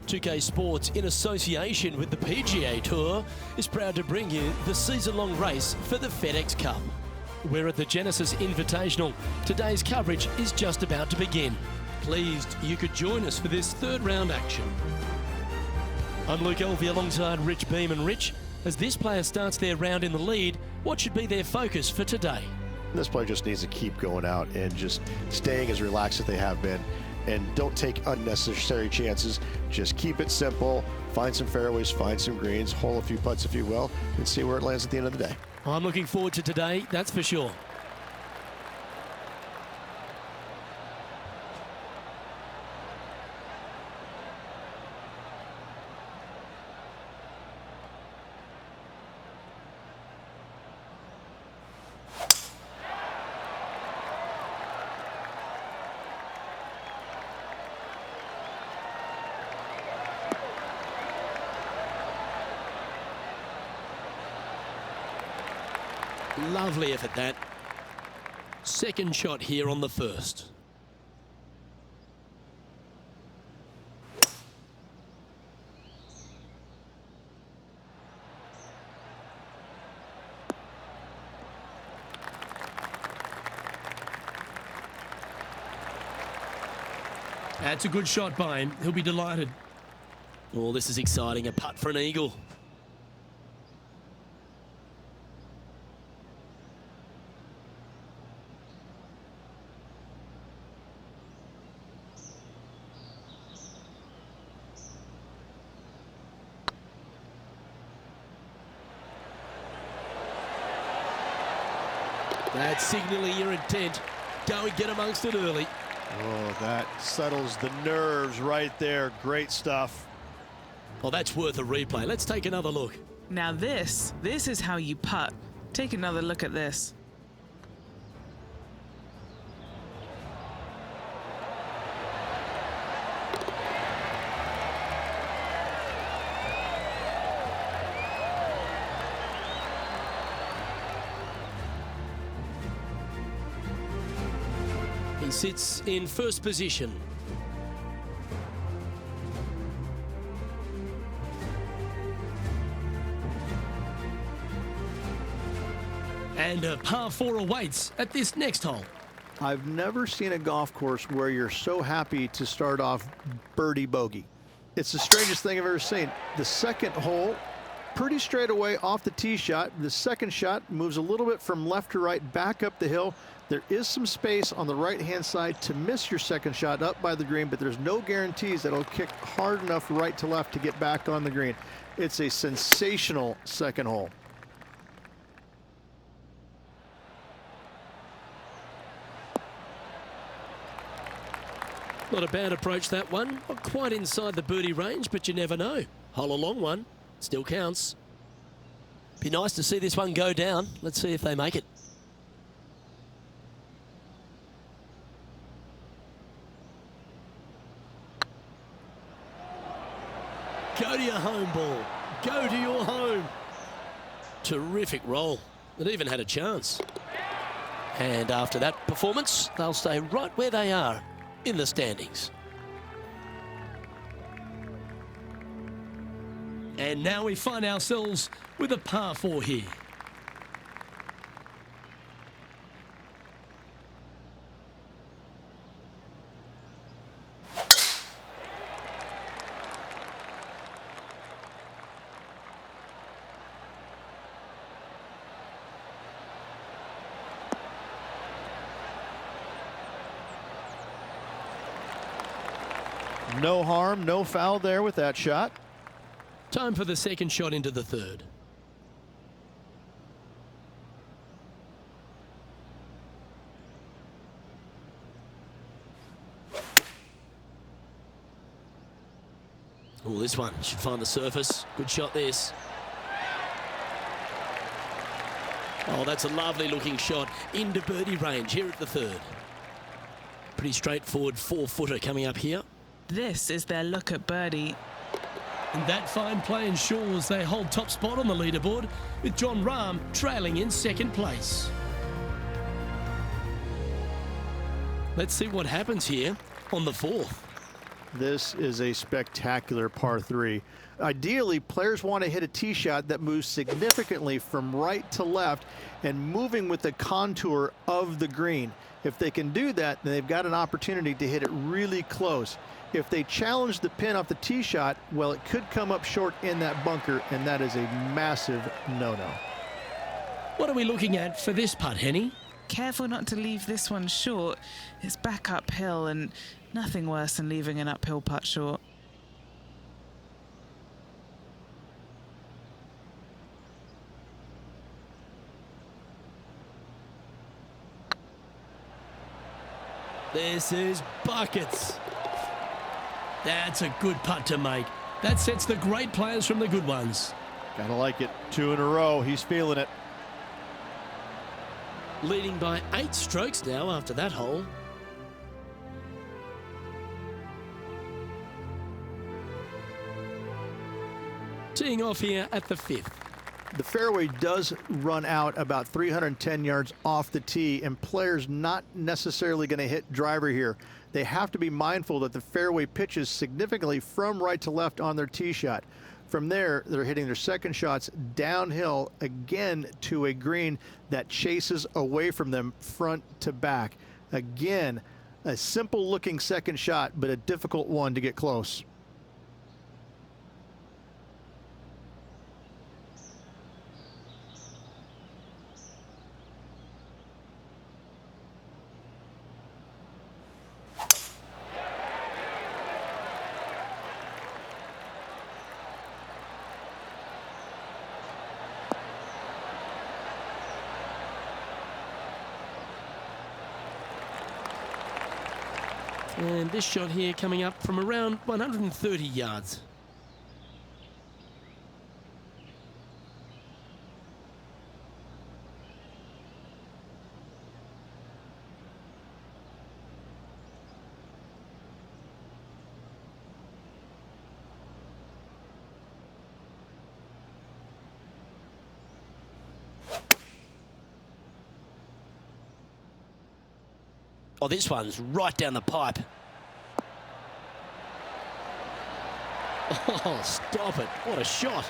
2K Sports, in association with the PGA Tour, is proud to bring you the season-long race for the FedEx Cup. We're at the Genesis Invitational. Today's coverage is just about to begin. Pleased you could join us for this third round action. I'm Luke Elvey alongside Rich Beam. And Rich, as this player starts their round in the lead, what should be their focus for today? This player just needs to keep going out and just staying as relaxed as they have been, and don't take unnecessary chances. Just keep it simple, find some fairways, find some greens, hole a few putts if you will, and see where it lands at the end of the day. I'm looking forward to today, that's for sure. Lovely effort that. Second shot here on the first. That's a good shot by him. He'll be delighted. Oh, this is exciting. A putt for an eagle. That's signaling your intent. Go and get amongst it early. Oh, that settles the nerves right there. Great stuff. Well, that's worth a replay. Let's take another look. Now this is how you putt. Take another look at this. He sits in first position. And a par 4 awaits at this next hole. I've never seen a golf course where you're so happy to start off birdie bogey. It's the strangest thing I've ever seen. The second hole, pretty straight away off the tee shot. The second shot moves a little bit from left to right, back up the hill. There is some space on the right-hand side to miss your second shot up by the green, but there's no guarantees that it'll kick hard enough right to left to get back on the green. It's a sensational second hole. Not a bad approach, that one. Not quite inside the birdie range, but you never know. Hole a long one. Still counts. Be nice to see this one go down. Let's see if they make it. Go to your home ball. Go to your home. Terrific roll. It even had a chance. And after that performance, they'll stay right where they are in the standings. And now we find ourselves with a par 4 here. No harm, no foul there with that shot. Time for the second shot into the third. Oh, this one should find the surface. Good shot, this. Oh, that's a lovely looking shot into birdie range here at the third. Pretty straightforward 4-footer coming up here. This is their look at birdie. And that fine play ensures they hold top spot on the leaderboard, with Jon Rahm trailing in second place. Let's see what happens here on the fourth. This is a spectacular par 3. Ideally, players want to hit a tee shot that moves significantly from right to left and moving with the contour of the green. If they can do that, then they've got an opportunity to hit it really close. If they challenge the pin off the tee shot, well, it could come up short in that bunker, and that is a massive no-no. What are we looking at for this putt, Henny? Careful not to leave this one short. It's back uphill, and nothing worse than leaving an uphill putt short. This is buckets. That's a good putt to make. That sets the great players from the good ones. Gotta like it. 2 in a row. He's feeling it. Leading by 8 strokes now after that hole. Teeing off here at the 5th. The fairway does run out about 310 yards off the tee, and players not necessarily going to hit driver here. They have to be mindful that the fairway pitches significantly from right to left on their tee shot. From there, they're hitting their second shots downhill again to a green that chases away from them front to back. Again, a simple looking second shot, but a difficult one to get close. And this shot here coming up from around 130 yards. Oh, this one's right down the pipe. Oh, stop it. What a shot.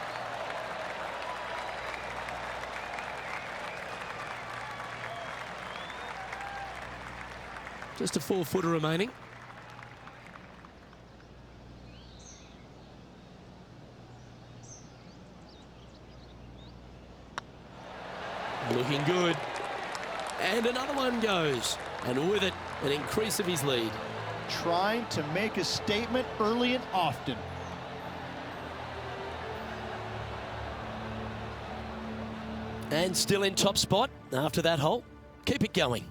Just a 4-footer remaining. Looking good. And another one goes. And with it, an increase of his lead. Trying to make a statement early and often. And still in top spot after that hole. Keep it going.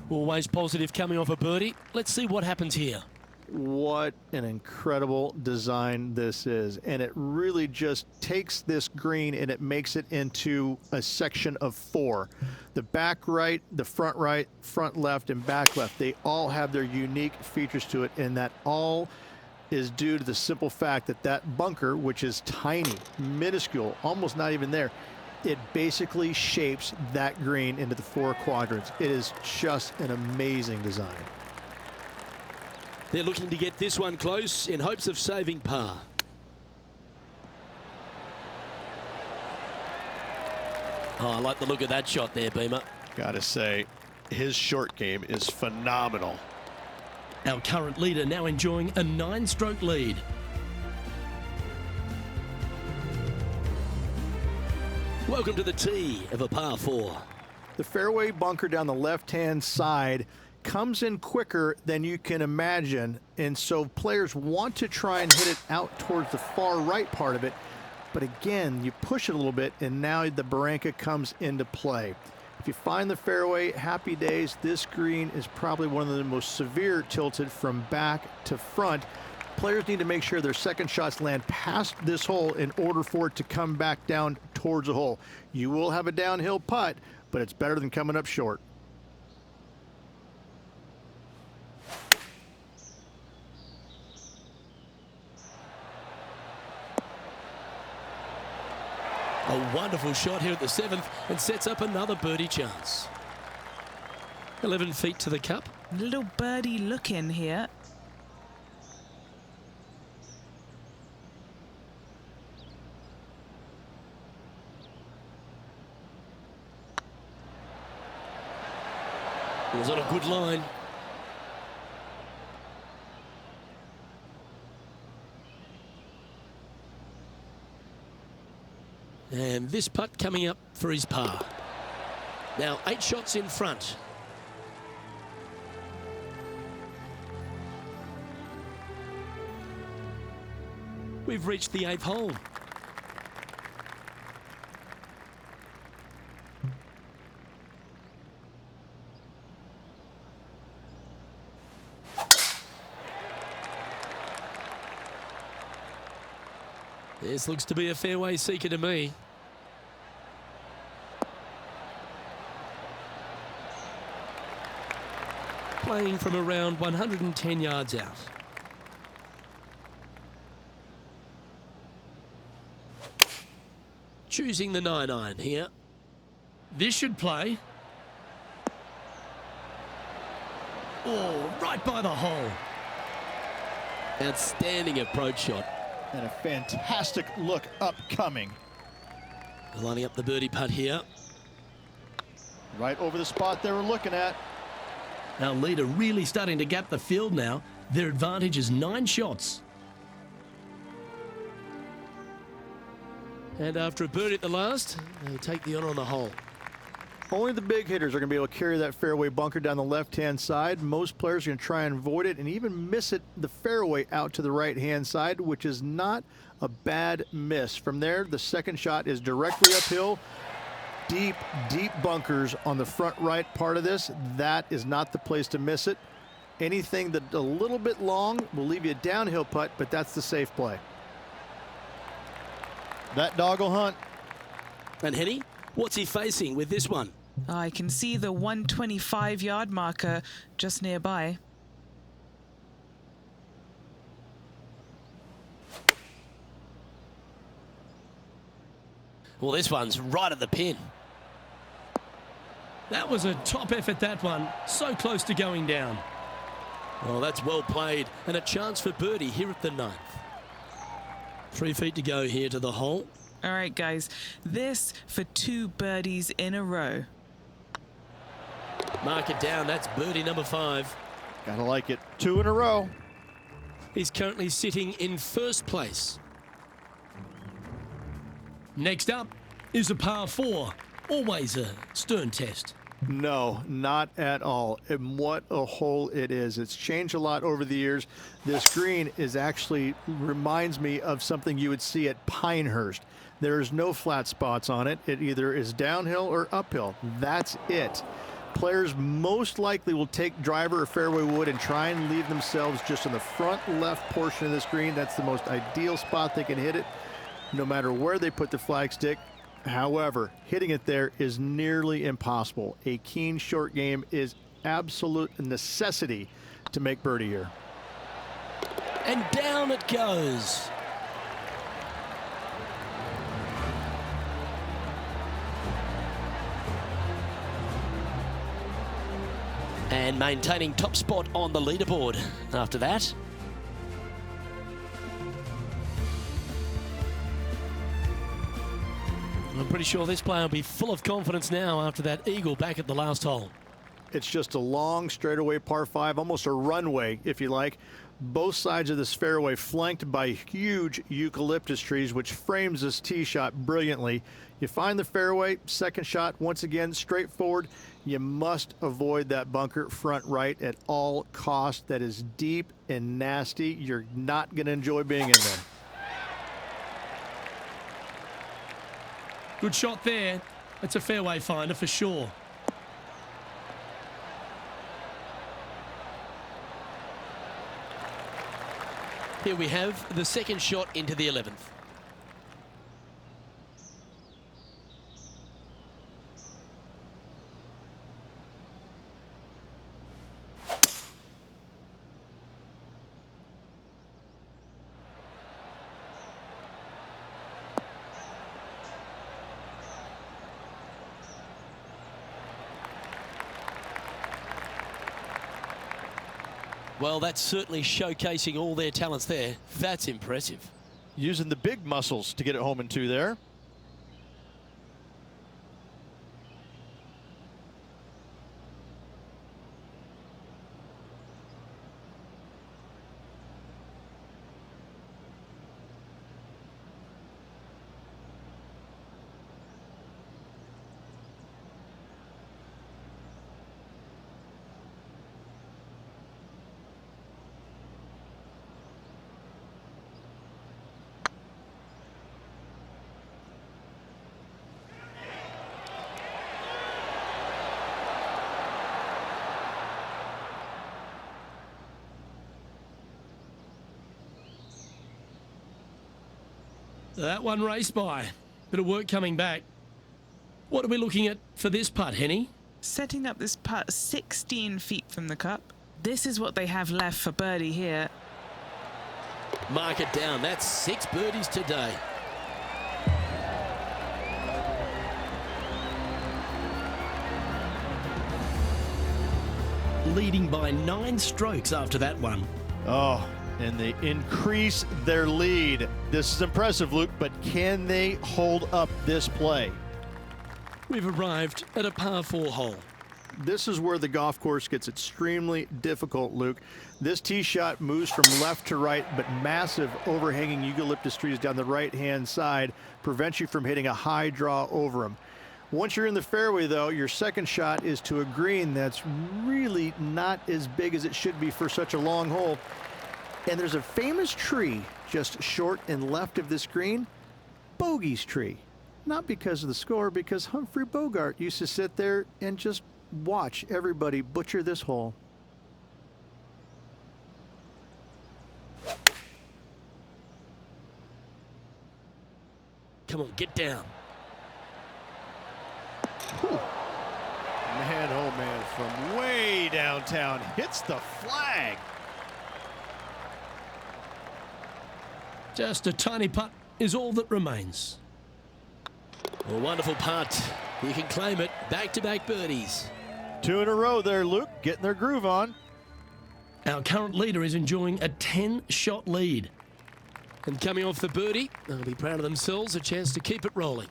Always positive coming off a birdie. Let's see what happens here. What an incredible design this is. And it really just takes this green and it makes it into a section of 4. The back right, the front right, front left, and back left, they all have their unique features to it, and that all is due to the simple fact that that bunker, which is tiny, minuscule, almost not even there, it basically shapes that green into the 4 quadrants. It is just an amazing design. They're looking to get this one close in hopes of saving par. Oh, I like the look of that shot there, Beamer. Gotta say, his short game is phenomenal. Our current leader now enjoying a 9-stroke lead. Welcome to the tee of a par 4. The fairway bunker down the left-hand side comes in quicker than you can imagine, and so players want to try and hit it out towards the far right part of it, but again, you push it a little bit and now the barranca comes into play. If you find the fairway, happy days. This green is probably one of the most severe tilted from back to front. Players need to make sure their second shots land past this hole in order for it to come back down towards the hole. You will have a downhill putt, but it's better than coming up short. A wonderful shot here at the 7th and sets up another birdie chance. 11 feet to the cup. Little birdie look in here. It was on a good line. And this putt coming up for his par. Now 8 shots in front. We've reached the 8th hole. This looks to be a fairway seeker to me. Playing from around 110 yards out. Choosing the 9-iron here. This should play. Oh, right by the hole. Outstanding approach shot. And a fantastic look upcoming. Lining up the birdie putt here. Right over the spot they were looking at. Our leader really starting to gap the field now. Their advantage is 9 shots. And after a birdie at the last, they'll take the honour on the hole. Only the big hitters are going to be able to carry that fairway bunker down the left-hand side. Most players are going to try and avoid it and even miss it the fairway out to the right-hand side, which is not a bad miss. From there, the second shot is directly uphill. Deep, deep bunkers on the front right part of this. That is not the place to miss it. Anything that a little bit long will leave you a downhill putt, but that's the safe play. That dog will hunt. And Henny, what's he facing with this one? I can see the 125-yard marker just nearby. Well, this one's right at the pin. That was a top effort, that one. So close to going down. Well, that's well played. And a chance for birdie here at the 9th. 3 feet to go here to the hole. All right, guys. This for 2 birdies in a row. Mark it down. That's birdie number 5. Gotta like it. 2 in a row. He's currently sitting in first place. Next up is a par 4. Always a stern test. No, not at all. And what a hole it is. It's changed a lot over the years. This green is actually reminds me of something you would see at Pinehurst. There's no flat spots on it. It either is downhill or uphill. That's it. Players most likely will take driver or fairway wood and try and leave themselves just in the front left portion of this green. That's the most ideal spot they can hit it, no matter where they put the flagstick. However, hitting it there is nearly impossible. A keen short game is absolute necessity to make birdie here. And down it goes. And maintaining top spot on the leaderboard after that. I'm pretty sure this player will be full of confidence now after that eagle back at the last hole. It's just a long straightaway par 5, almost a runway, if you like. Both sides of this fairway flanked by huge eucalyptus trees, which frames this tee shot brilliantly. You find the fairway, second shot, once again, straightforward. You must avoid that bunker front right at all costs. That is deep and nasty. You're not going to enjoy being in there. Good shot there. That's a fairway finder for sure. Here we have the second shot into the 11th. Well, that's certainly showcasing all their talents there. That's impressive. Using the big muscles to get it home in 2 there. That one raced by. Bit of work coming back. What are we looking at for this putt, Henny? Setting up this putt 16 feet from the cup. This is what they have left for birdie here. Mark it down. That's 6 birdies today. Leading by 9 strokes after that one. Oh, and they increase their lead. This is impressive, Luke, but can they hold up this play? We've arrived at a par 4 hole. This is where the golf course gets extremely difficult, Luke. This tee shot moves from left to right, but massive overhanging eucalyptus trees down the right-hand side prevents you from hitting a high draw over them. Once you're in the fairway, though, your second shot is to a green that's really not as big as it should be for such a long hole. And there's a famous tree just short and left of this green, Bogey's tree. Not because of the score, because Humphrey Bogart used to sit there and just watch everybody butcher this hole. Come on, get down. Man, oh man, from way downtown, hits the flag. Just a tiny putt is all that remains. A wonderful putt. You can claim it. Back-to-back birdies. 2 in a row there, Luke, getting their groove on. Our current leader is enjoying a 10-shot lead. And coming off the birdie, they'll be proud of themselves, a chance to keep it rolling.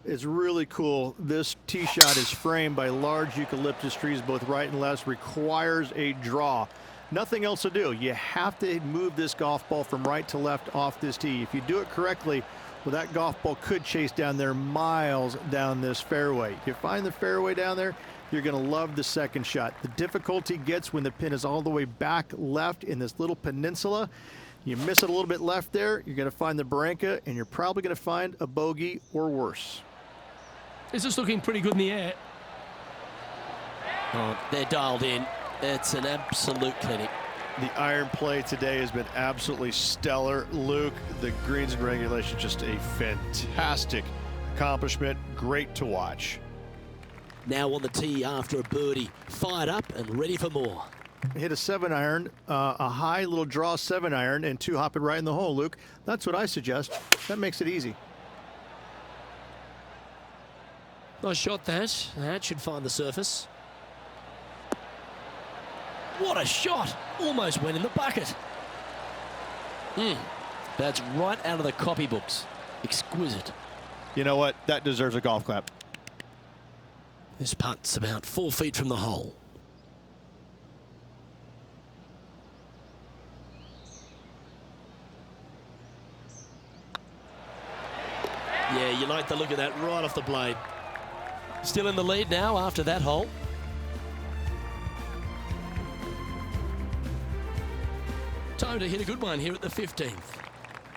It's really cool. This tee shot is framed by large eucalyptus trees, both right and left, requires a draw. Nothing else to do. You have to move this golf ball from right to left off this tee. If you do it correctly, well, that golf ball could chase down there miles down this fairway. If you find the fairway down there, you're going to love the second shot. The difficulty gets when the pin is all the way back left in this little peninsula. You miss it a little bit left there, you're going to find the barranca, and you're probably going to find a bogey or worse. This is looking pretty good in the air. Oh, they're dialed in. It's an absolute clinic. The iron play today has been absolutely stellar. Luke, the greens and regulation, just a fantastic accomplishment. Great to watch. Now on the tee after a birdie. Fired up and ready for more. Hit a 7-iron, a high little draw 7-iron, and 2 hopping right in the hole, Luke. That's what I suggest. That makes it easy. Nice shot that. That should find the surface. What a shot! Almost went in the bucket. That's right out of the copybooks. Exquisite. You know what? That deserves a golf clap. This putt's about 4 feet from the hole. Yeah, you like the look of that right off the blade. Still in the lead now after that hole. Time to hit a good one here at the 15th.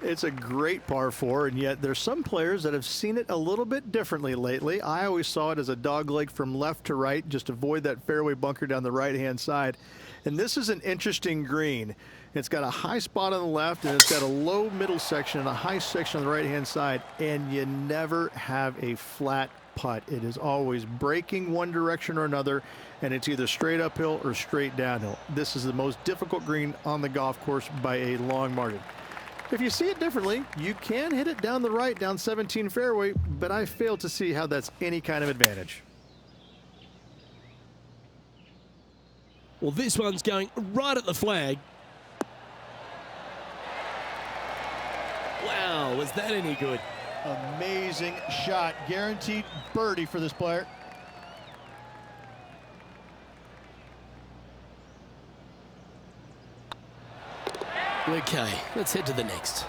It's a great par 4, and yet there's some players that have seen it a little bit differently lately. I always saw it as a dog leg from left to right, just avoid that fairway bunker down the right-hand side. And this is an interesting green. It's got a high spot on the left, and it's got a low middle section and a high section on the right-hand side, and you never have a flat putt. It is always breaking one direction or another, and it's either straight uphill or straight downhill. This is the most difficult green on the golf course by a long margin. If you see it differently, you can hit it down the right, down 17 fairway, but I fail to see how that's any kind of advantage. Well, this one's going right at the flag. Wow, was that any good? Amazing shot. Guaranteed birdie for this player. Okay, let's head to the next.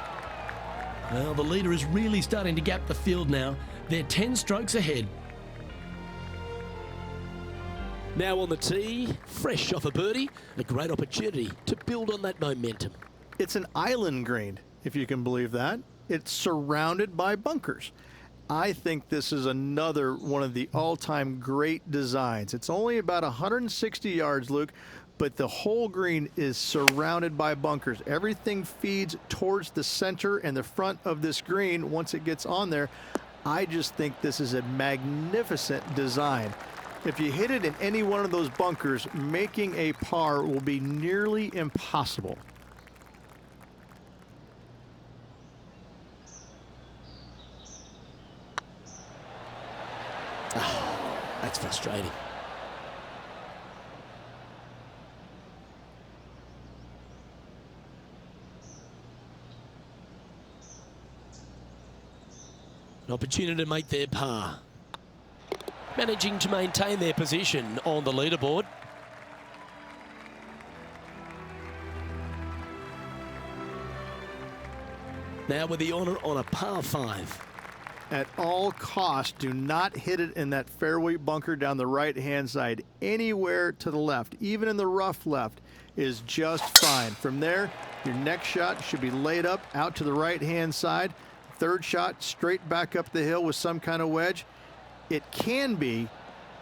Well, the leader is really starting to gap the field now. They're 10 strokes ahead. Now on the tee, fresh off a birdie, a great opportunity to build on that momentum. It's an island green, if you can believe that. It's surrounded by bunkers. I think this is another one of the all-time great designs. It's only about 160 yards, Luke, but the whole green is surrounded by bunkers. Everything feeds towards the center and the front of this green once it gets on there. I just think this is a magnificent design. If you hit it in any one of those bunkers, making a par will be nearly impossible. Oh, that's frustrating. An opportunity to make their par. Managing to maintain their position on the leaderboard. Now with the honour on a par 5. At all costs, do not hit it in that fairway bunker down the right-hand side. Anywhere to the left, even in the rough left, is just fine. From there, your next shot should be laid up out to the right-hand side. Third shot, straight back up the hill with some kind of wedge. It can be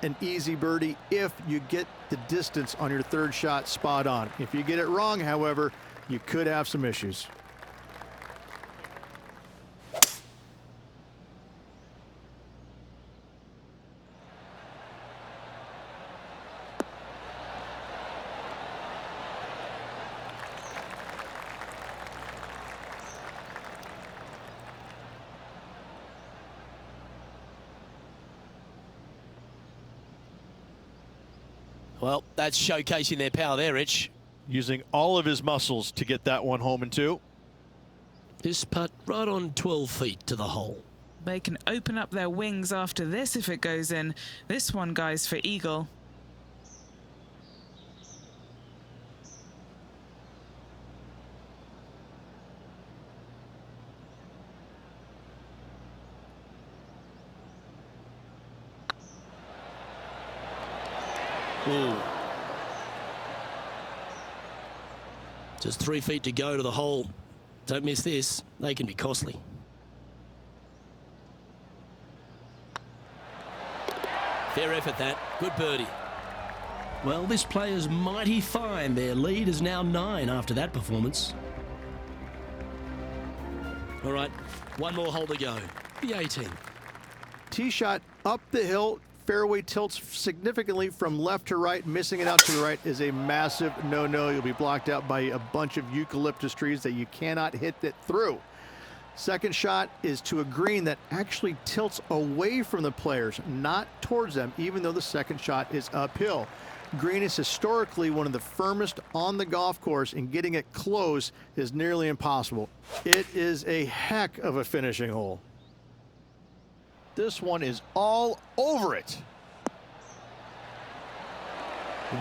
an easy birdie if you get the distance on your third shot spot on. If you get it wrong, however, you could have some issues. Well, that's showcasing their power there, Rich. Using all of his muscles to get that one home in 2. This putt right on 12 feet to the hole. They can open up their wings after this if it goes in. This one, guys, for eagle. Ooh. Just 3 feet to go to the hole. Don't miss this. They can be costly. Fair effort that. Good birdie. Well, this player's mighty fine. Their lead is now 9 after that performance. All right, one more hole to go. The 18th. Tee shot up the hill. Fairway tilts significantly from left to right. Missing it out to the right is a massive no-no. You'll be blocked out by a bunch of eucalyptus trees that you cannot hit it through. Second shot is to a green that actually tilts away from the players, not towards them, even though the second shot is uphill. Green is historically one of the firmest on the golf course, and getting it close is nearly impossible. It is a heck of a finishing hole. This one is all over it.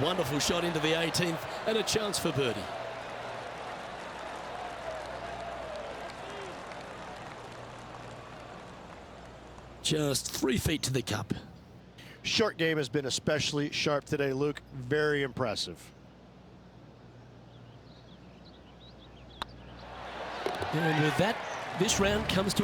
Wonderful shot into the 18th and a chance for birdie. Just 3 feet to the cup. Short game has been especially sharp today, Luke. Very impressive. And with that, this round comes to